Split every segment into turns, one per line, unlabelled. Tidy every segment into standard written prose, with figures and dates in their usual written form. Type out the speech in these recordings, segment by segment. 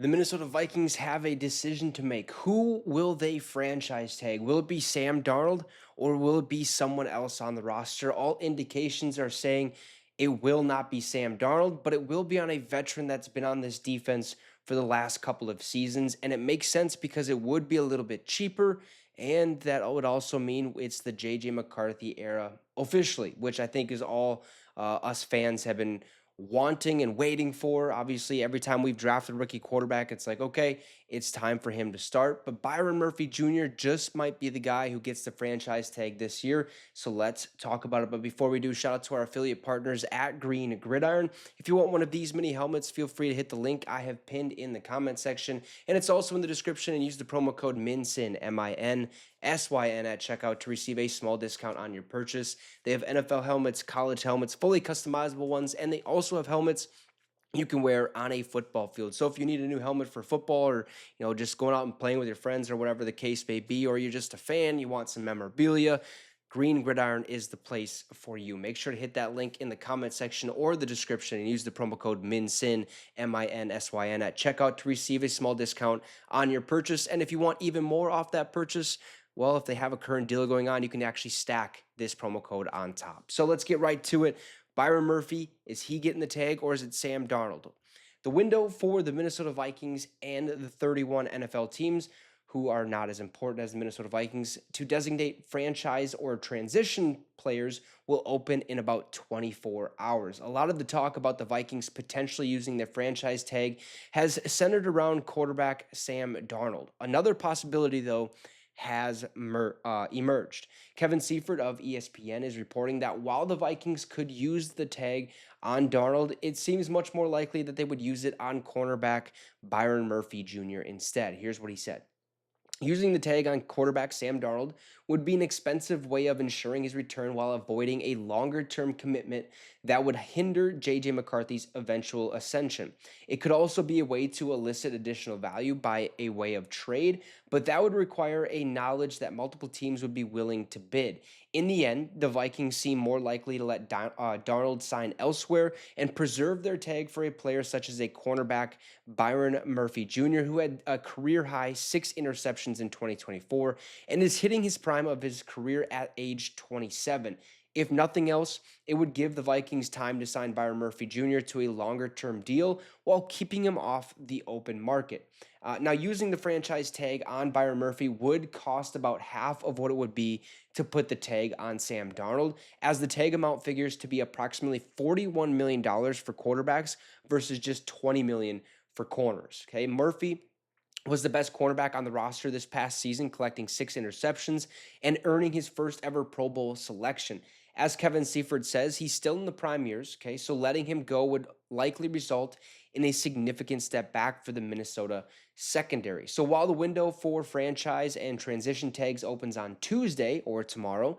The Minnesota Vikings have a decision to make. Who will they franchise tag? Will it be Sam Darnold or will it be someone else on the roster? All indications are saying it will not be Sam Darnold, but it will be on a veteran that's been on this defense for the last couple of seasons. And it makes sense because it would be a little bit cheaper. And that would also mean it's the JJ McCarthy era officially, which I think is all us fans have been wanting and waiting for. Obviously, every time we've drafted a rookie quarterback, it's like, okay, it's time for him to start. But Byron Murphy Jr. just might be the guy who gets the franchise tag this year. So let's talk about it. But before we do, shout out to our affiliate partners at Green Gridiron. If you want one of these mini helmets, feel free to hit the link I have pinned in the comment section. And it's also in the description, and use the promo code MINSYN, MINSYN at checkout to receive a small discount on your purchase. They have NFL helmets, college helmets, fully customizable ones, and they also have helmets you can wear on a football field. So if you need a new helmet for football, or just going out and playing with your friends, or whatever the case may be, or you're just a fan, you want some memorabilia, Green Gridiron is the place for you. Make sure to hit that link in the comment section or the description and use the promo code MINSYN, MINSYN at checkout to receive a small discount on your purchase. And if you want even more off that purchase, well, if they have a current deal going on, you can actually stack this promo code on top. So let's get right to it. Byron Murphy, is he getting the tag or is it Sam Darnold? The window for the Minnesota Vikings and the 31 NFL teams who are not as important as the Minnesota Vikings to designate franchise or transition players will open in about 24 hours. A lot of the talk about the Vikings potentially using their franchise tag has centered around quarterback Sam Darnold. Another possibility, though, has emerged. Kevin Seifert of ESPN is reporting that while the Vikings could use the tag on Darnold, it seems much more likely that they would use it on cornerback Byron Murphy Jr. instead. Here's what he said. Using the tag on quarterback Sam Darnold would be an expensive way of ensuring his return while avoiding a longer-term commitment that would hinder JJ McCarthy's eventual ascension. It could also be a way to elicit additional value by a way of trade, but that would require a knowledge that multiple teams would be willing to bid. In the end, the Vikings seem more likely to let Darnold sign elsewhere and preserve their tag for a player such as a cornerback Byron Murphy Jr., who had a career-high 6 interceptions in 2024 and is hitting his prime of his career at age 27. If nothing else, it would give the Vikings time to sign Byron Murphy Jr. to a longer-term deal while keeping him off the open market. Now, using the franchise tag on Byron Murphy would cost about half of what it would be to put the tag on Sam Darnold, as the tag amount figures to be approximately $41 million for quarterbacks versus just $20 million for corners. Okay, Murphy was the best cornerback on the roster this past season, collecting 6 interceptions and earning his first ever Pro Bowl selection. As Kevin Seifert says, he's still in the prime years, okay, so letting him go would likely result in a significant step back for the Minnesota secondary. So while the window for franchise and transition tags opens on Tuesday or tomorrow,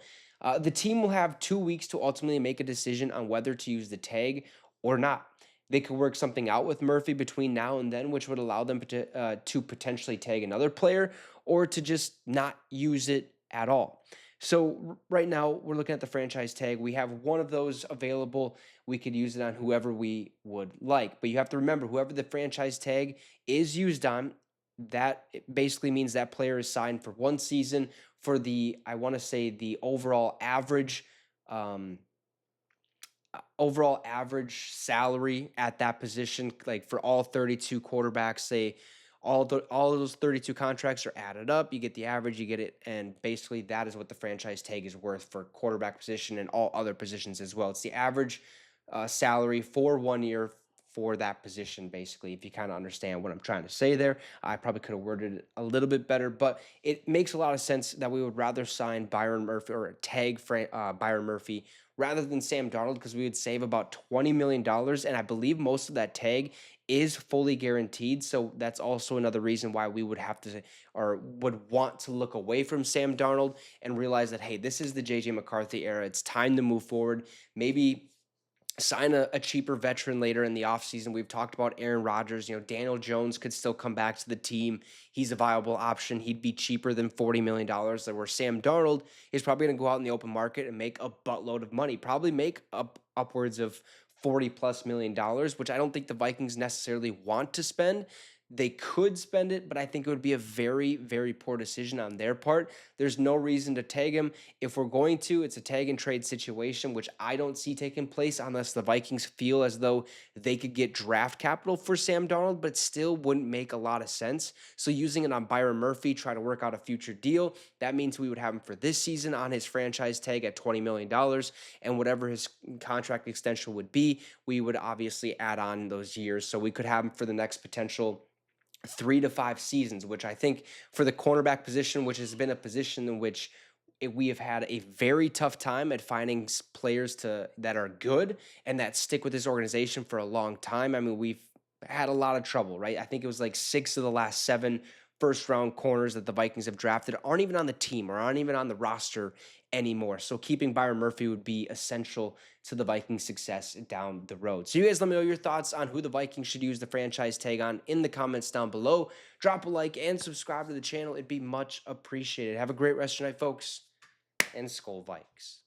the team will have 2 weeks to ultimately make a decision on whether to use the tag or not. They could work something out with Murphy between now and then, which would allow them to potentially tag another player or to just not use it at all. So right now we're looking at the franchise tag. We have one of those available. We could use it on whoever we would like. But you have to remember, whoever the franchise tag is used on, that basically means that player is signed for 1 season for the, I want to say, the um, overall average salary at that position, like for all 32 quarterbacks. Say all of those 32 contracts are added up, you get the average, you get it, and basically that is what the franchise tag is worth for quarterback position and all other positions as well. It's the average salary for 1 year for that position, basically, if you kind of understand what I'm trying to say there. I probably could have worded it a little bit better, but it makes a lot of sense that we would rather sign Byron Murphy or tag Byron Murphy rather than Sam Darnold, because we would save about $20 million. And I believe most of that tag is fully guaranteed. So that's also another reason why we would have to, or would want to, look away from Sam Darnold and realize that, hey, this is the JJ McCarthy era. It's time to move forward. Maybe sign a cheaper veteran later in the offseason. We've talked about Aaron Rodgers. Daniel Jones could still come back to the team. He's a viable option. He'd be cheaper than $40 million, where Sam Darnold is probably going to go out in the open market and make a buttload of money, probably make upwards of $40+ million, which I don't think the Vikings necessarily want to spend. They could spend it, but I think it would be a very, very poor decision on their part. There's no reason to tag him. If we're going to, it's a tag and trade situation, which I don't see taking place unless the Vikings feel as though they could get draft capital for Sam Darnold, but still wouldn't make a lot of sense. So using it on Byron Murphy, try to work out a future deal, that means we would have him for this season on his franchise tag at $20 million, and whatever his contract extension would be, we would obviously add on those years. So we could have him for the next potential 3 to 5 seasons, which I think for the cornerback position, which has been a position in which we have had a very tough time at finding players that are good and that stick with this organization for a long time. I mean, we've had a lot of trouble, right? I think it was like 6 of the last 7 first round corners that the Vikings have drafted aren't even on the team or aren't even on the roster anymore. So keeping Byron Murphy would be essential to the Vikings' success down the road. So you guys let me know your thoughts on who the Vikings should use the franchise tag on in the comments down below. Drop a like and subscribe to the channel. It'd be much appreciated. Have a great rest of your night, folks, and Skol Vikes.